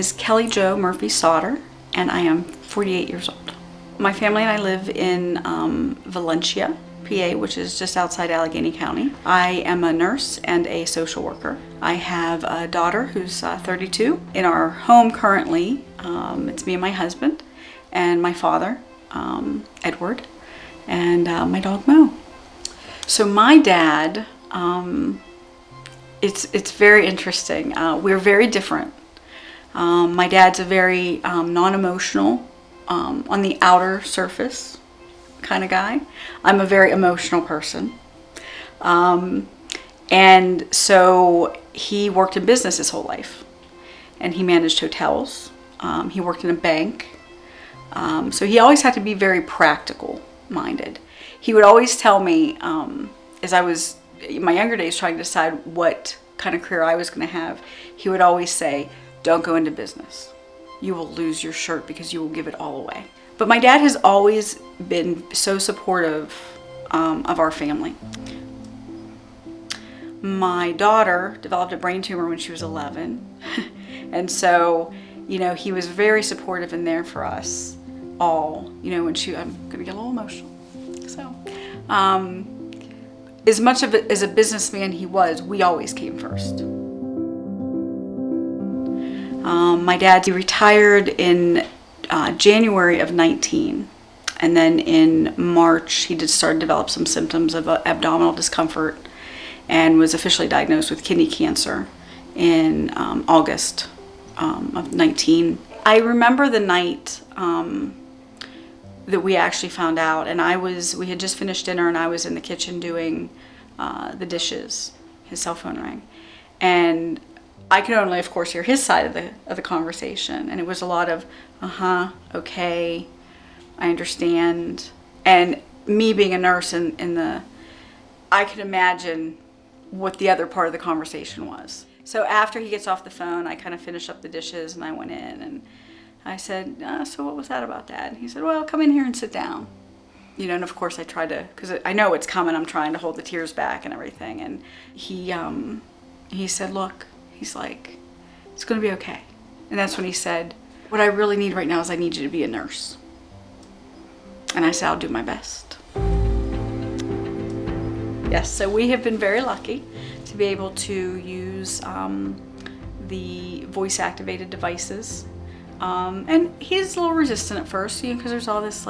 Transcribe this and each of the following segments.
is Kelli Jo Murphy-Sauter, and I am 48 years old. My family and I live in Valencia, PA, which is just outside Allegheny County. I am a nurse and a social worker. I have a daughter who's 32. In our home currently, it's me and my husband and my father, Edward, and my dog Mo. So my dad, it's very interesting. We're very different. My dad's a very non-emotional, on the outer surface kind of guy. I'm a very emotional person. And so he worked in business his whole life, and he managed hotels. He worked in a bank. So he always had to be very practical minded. He would always tell me, as I was in my younger days trying to decide what kind of career I was going to have, he would always say, don't go into business. You will lose your shirt because you will give it all away. But my dad has always been so supportive of our family. My daughter developed a brain tumor when she was 11. And so, he was very supportive and there for us all, when I'm going to get a little emotional. So, as much of it as a businessman he was, we always came first. My dad, he retired in January of 19, and then in March he started to develop some symptoms of abdominal discomfort and was officially diagnosed with kidney cancer in August of 19. I remember the night that we actually found out, and we had just finished dinner and I was in the kitchen doing the dishes. His cell phone rang, and I could only, of course, hear his side of the conversation, and it was a lot of, okay, I understand. And me being a nurse I could imagine what the other part of the conversation was. So after he gets off the phone, I kind of finished up the dishes and I went in and I said, so what was that about, Dad? He said, well, come in here and sit down. And of course I tried to, because I know it's coming, I'm trying to hold the tears back and everything. And he said, look, he's like, it's going to be okay. And that's when he said, what I really need right now is I need you to be a nurse. And I said, I'll do my best. Yes, so we have been very lucky to be able to use the voice-activated devices. And he's a little resistant at first, because there's all this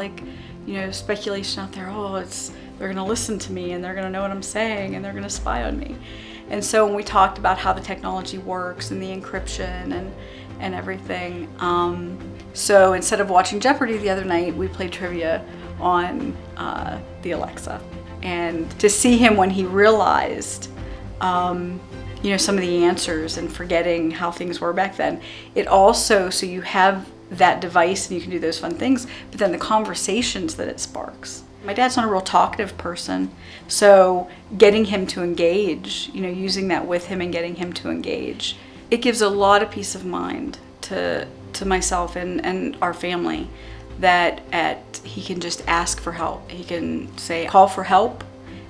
speculation out there. They're going to listen to me and they're going to know what I'm saying and they're going to spy on me. And so when we talked about how the technology works and the encryption and everything, so instead of watching Jeopardy the other night, we played trivia on the Alexa. And to see him when he realized, some of the answers and forgetting how things were back then, it also, so you have that device and you can do those fun things, but then the conversations that it sparks. My dad's not a real talkative person, so getting him to engage, using that with him and getting him to engage, it gives a lot of peace of mind to myself and our family that he can just ask for help. He can say, call for help,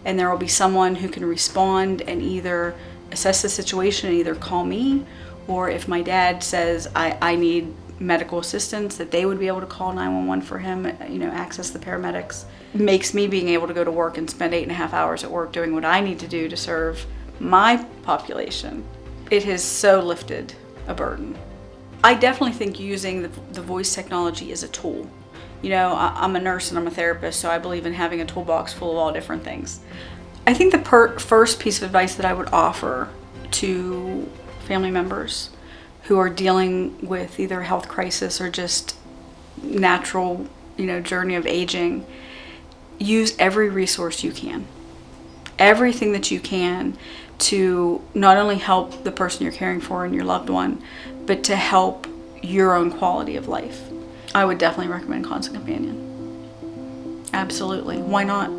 and there will be someone who can respond and either assess the situation and either call me, or if my dad says, I need medical assistance, that they would be able to call 911 for him, access the paramedics. Makes me being able to go to work and spend 8.5 hours at work doing what I need to do to serve my population. It has so lifted a burden. I definitely think using the voice technology is a tool. I'm a nurse and I'm a therapist, so I believe in having a toolbox full of all different things. I think the first piece of advice that I would offer to family members who are dealing with either a health crisis or just natural, journey of aging, use every resource you can. Everything that you can to not only help the person you're caring for and your loved one, but to help your own quality of life. I would definitely recommend Constant Companion. Absolutely. Why not?